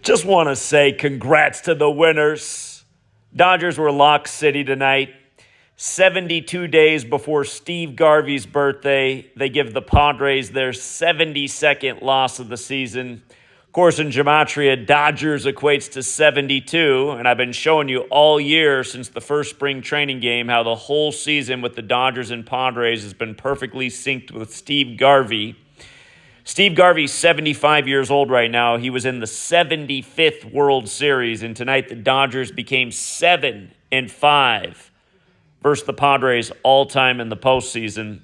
Just want to say congrats to the winners. Dodgers were lock city tonight. 72 days before Steve Garvey's birthday, they give the Padres their 72nd loss of the season. Of course, in Gematria, Dodgers equates to 72, and I've been showing you all year since the first spring training game how the whole season with the Dodgers and Padres has been perfectly synced with Steve Garvey. Steve Garvey's 75 years old right now. He was in the 75th World Series, and tonight the Dodgers became 7-5 versus the Padres all-time in the postseason.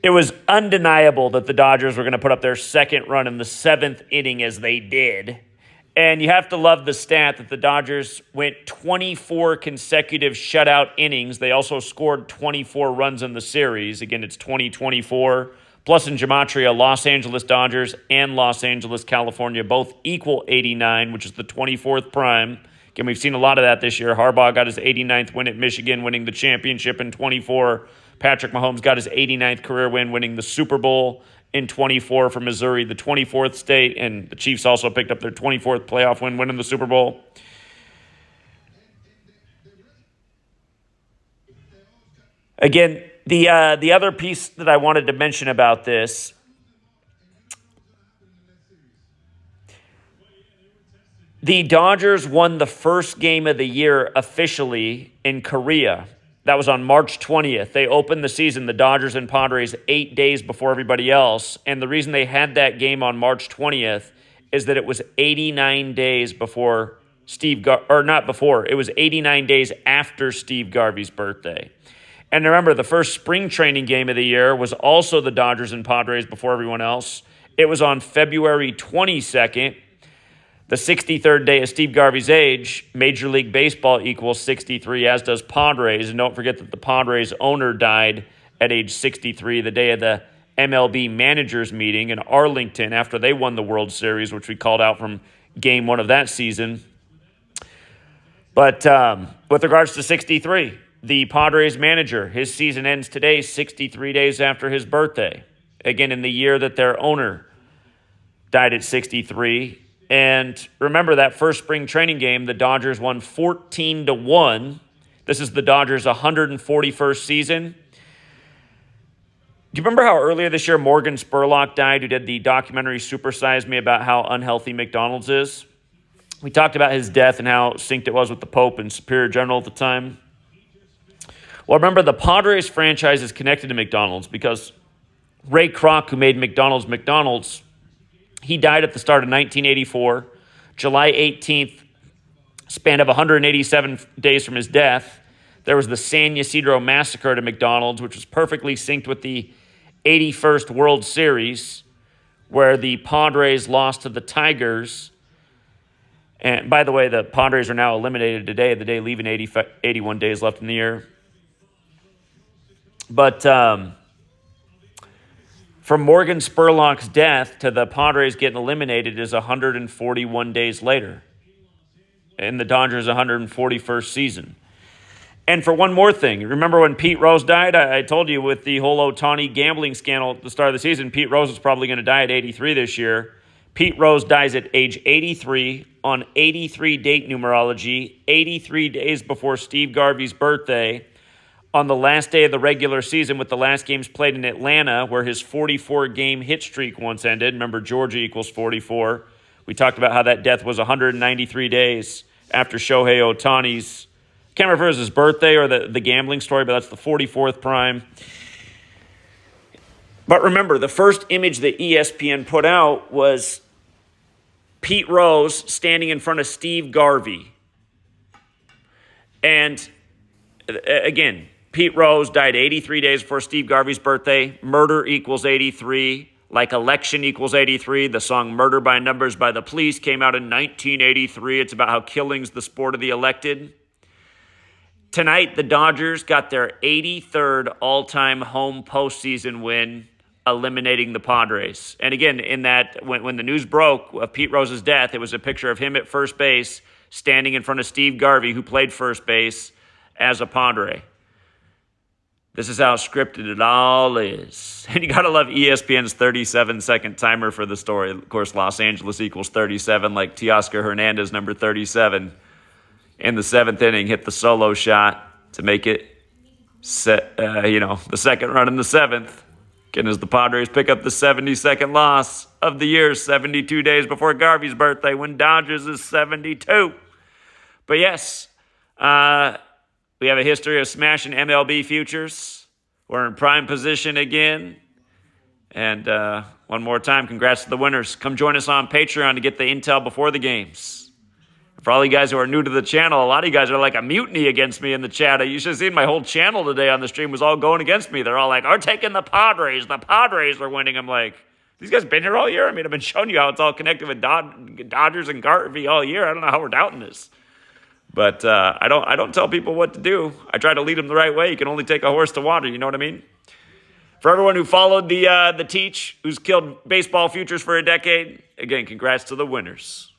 It was undeniable that the Dodgers were going to put up their second run in the seventh inning as they did. And you have to love the stat that the Dodgers went 24 consecutive shutout innings. They also scored 24 runs in the series. Again, it's 2024. Plus in Gematria, Los Angeles Dodgers and Los Angeles, California both equal 89, which is the 24th prime. Again, we've seen a lot of that this year. Harbaugh got his 89th win at Michigan, winning the championship in 24. Patrick Mahomes got his 89th career win, winning the Super Bowl in 24 for Missouri, the 24th state, and the Chiefs also picked up their 24th playoff win, winning the Super Bowl. Again, the other piece that I wanted to mention about this, the Dodgers won the first game of the year officially in Korea. That was on March 20th. They opened the season, the Dodgers and Padres, 8 days before everybody else. And the reason they had that game on March 20th is that it was 89 days before it was 89 days after Steve Garvey's birthday. And remember, the first spring training game of the year was also the Dodgers and Padres before everyone else. It was on February 22nd. The 63rd day of Steve Garvey's age. Major League Baseball equals 63, as does Padres. And don't forget that the Padres owner died at age 63 the day of the MLB managers meeting in Arlington after they won the World Series, which we called out from game one of that season. But with regards to 63, the Padres manager, his season ends today, 63 days after his birthday. Again, in the year that their owner died at 63. And remember that first spring training game, the Dodgers won 14-1. This is the Dodgers' 141st season. Do you remember how earlier this year Morgan Spurlock died, who did the documentary Super Size Me about how unhealthy McDonald's is? We talked about his death and how synced it was with the Pope and Superior General at the time. Well, remember, the Padres franchise is connected to McDonald's because Ray Kroc, who made McDonald's, he died at the start of 1984, July 18th, span of 187 days from his death. There was the San Ysidro massacre to McDonald's, which was perfectly synced with the 81st World Series, where the Padres lost to the Tigers. And by the way, the Padres are now eliminated today, the day leaving 81 days left in the year. But from Morgan Spurlock's death to the Padres getting eliminated is 141 days later in the Dodgers' 141st season. And for one more thing, remember when Pete Rose died? I told you with the whole Ohtani gambling scandal at the start of the season, Pete Rose is probably going to die at 83 this year. Pete Rose dies at age 83 on 83 date numerology, 83 days before Steve Garvey's birthday, on the last day of the regular season with the last games played in Atlanta, where his 44-game hit streak once ended. Remember, Georgia equals 44. We talked about how that death was 193 days after Shohei Ohtani's, I can't remember if it was his birthday or the gambling story, but that's the 44th prime. But remember, the first image that ESPN put out was Pete Rose standing in front of Steve Garvey. And again, Pete Rose died 83 days before Steve Garvey's birthday. Murder equals 83. Like election equals 83. The song Murder by Numbers by the Police came out in 1983. It's about how killing's the sport of the elected. Tonight, the Dodgers got their 83rd all-time home postseason win, eliminating the Padres. And again, in that, when the news broke of Pete Rose's death, it was a picture of him at first base standing in front of Steve Garvey, who played first base as a Padre. This is how scripted it all is. And you got to love ESPN's 37-second timer for the story. Of course, Los Angeles equals 37, like Teoscar Hernandez, number 37, in the 7th inning, hit the solo shot to make it, the second run in the 7th. Again, as the Padres pick up the 72nd loss of the year, 72 days before Garvey's birthday, when Dodgers is 72. But yes, we have a history of smashing MLB futures. We're in prime position again. And one more time, congrats to the winners. Come join us on Patreon to get the intel before the games. For all you guys who are new to the channel, a lot of you guys are like a mutiny against me in the chat. You should have seen my whole channel today on the stream was all going against me. They're all like, "Are taking the Padres. The Padres are winning." I'm like, these guys been here all year? I mean, I've been showing you how it's all connected with Dodgers and Garvey all year. I don't know how we're doubting this. But I don't tell people what to do. I try to lead them the right way. You can only take a horse to water, you know what I mean? For everyone who followed the teach, who's killed baseball futures for a decade, again, congrats to the winners.